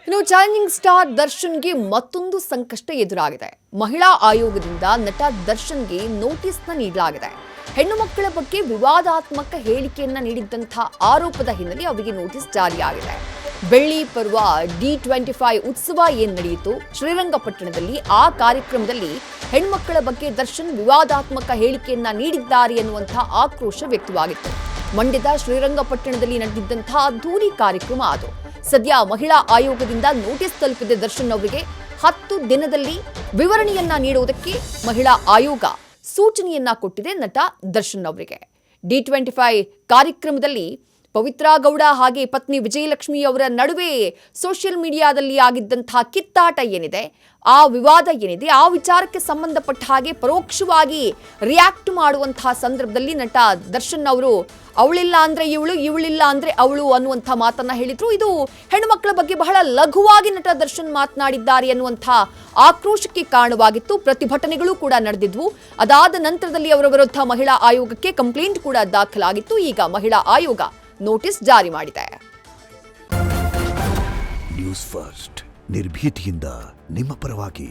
ಇನ್ನು challenging star ದರ್ಶನ್ಗೆ ಮತ್ತೊಂದು ಸಂಕಷ್ಟ ಎದುರಾಗಿದೆ. ಮಹಿಳಾ ಆಯೋಗದಿಂದ ನಟ ದರ್ಶನ್ಗೆ ನೋಟಿಸ್ನ ನೀಡಲಾಗಿದೆ. ಹೆಣ್ಣು ಮಕ್ಕಳ ಬಗ್ಗೆ ವಿವಾದಾತ್ಮಕ ಹೇಳಿಕೆಯನ್ನ ನೀಡಿದ್ದಂತಹ ಆರೋಪದ ಹಿನ್ನೆಲೆ ಅವರಿಗೆ ನೋಟಿಸ್ ಜಾರಿಯಾಗಿದೆ. ಬೆಳ್ಳಿ ಪರ್ವ D25 ಉತ್ಸವ ಏನ್ ನಡೆಯಿತು ಶ್ರೀರಂಗಪಟ್ಟಣದಲ್ಲಿ, ಆ ಕಾರ್ಯಕ್ರಮದಲ್ಲಿ ಹೆಣ್ಮಕ್ಕಳ ಬಗ್ಗೆ ದರ್ಶನ್ ವಿವಾದಾತ್ಮಕ ಹೇಳಿಕೆಯನ್ನ ನೀಡಿದ್ದಾರೆ ಎನ್ನುವಂತಹ ಆಕ್ರೋಶ ವ್ಯಕ್ತವಾಗಿತ್ತು. ಮಂಡ್ಯದ ಶ್ರೀರಂಗಪಟ್ಟಣದಲ್ಲಿ ನಡೆದಿದ್ದಂತಹ ಅದ್ದೂರಿ ಕಾರ್ಯಕ್ರಮ ಅದು. ಸದ್ಯ ಮಹಿಳಾ ಆಯೋಗದಿಂದ ನೋಟಿಸ್ ತಲುಪಿದೆ ದರ್ಶನ್ ಅವರಿಗೆ. 10 ದಿನದಲ್ಲಿ ವಿವರಣೆಯನ್ನ ನೀಡುವುದಕ್ಕೆ ಮಹಿಳಾ ಆಯೋಗ ಸೂಚನೆಯನ್ನ ಕೊಟ್ಟಿದೆ ನಟ ದರ್ಶನ್ ಅವರಿಗೆ. D25 ಕಾರ್ಯಕ್ರಮದಲ್ಲಿ ಪವಿತ್ರಾ ಗೌಡ ಹಾಗೆ ಪತ್ನಿ ವಿಜಯಲಕ್ಷ್ಮಿ ಅವರ ನಡುವೆ ಸೋಷಿಯಲ್ ಮೀಡಿಯಾದಲ್ಲಿ ಆಗಿದ್ದಂತಹ ಕಿತ್ತಾಟ ಏನಿದೆ, ಆ ವಿವಾದ ಏನಿದೆ, ಆ ವಿಚಾರಕ್ಕೆ ಸಂಬಂಧಪಟ್ಟ ಹಾಗೆ ಪರೋಕ್ಷವಾಗಿ ರಿಯಾಕ್ಟ್ ಮಾಡುವಂತಹ ಸಂದರ್ಭದಲ್ಲಿ ನಟ ದರ್ಶನ್ ಅವರು ಅವಳಿಲ್ಲ ಅಂದ್ರೆ ಇವಳು, ಇವಳಿಲ್ಲ ಅಂದ್ರೆ ಅವಳು ಅನ್ನುವಂಥ ಮಾತನ್ನ ಹೇಳಿದ್ರು. ಇದು ಹೆಣ್ಣುಮಕ್ಕಳ ಬಗ್ಗೆ ಬಹಳ ಲಘುವಾಗಿ ನಟ ದರ್ಶನ್ ಮಾತನಾಡಿದ್ದಾರೆ ಅನ್ನುವಂಥ ಆಕ್ರೋಶಕ್ಕೆ ಕಾರಣವಾಗಿತ್ತು. ಪ್ರತಿಭಟನೆಗಳು ಕೂಡ ನಡೆದಿದ್ವು. ಅದಾದ ನಂತರದಲ್ಲಿ ಅವರ ವಿರುದ್ಧ ಮಹಿಳಾ ಆಯೋಗಕ್ಕೆ ಕಂಪ್ಲೇಂಟ್ ಕೂಡ ದಾಖಲಾಗಿತ್ತು. ಈಗ ಮಹಿಳಾ ಆಯೋಗ ನೋಟಿಸ್ ಜಾರಿ ಮಾಡಿದೆ. ನ್ಯೂಸ್ ಫಸ್ಟ್ ನಿರ್ಭೀತಿಯಿಂದ ನಿಮ್ಮ ಪರವಾಗಿ.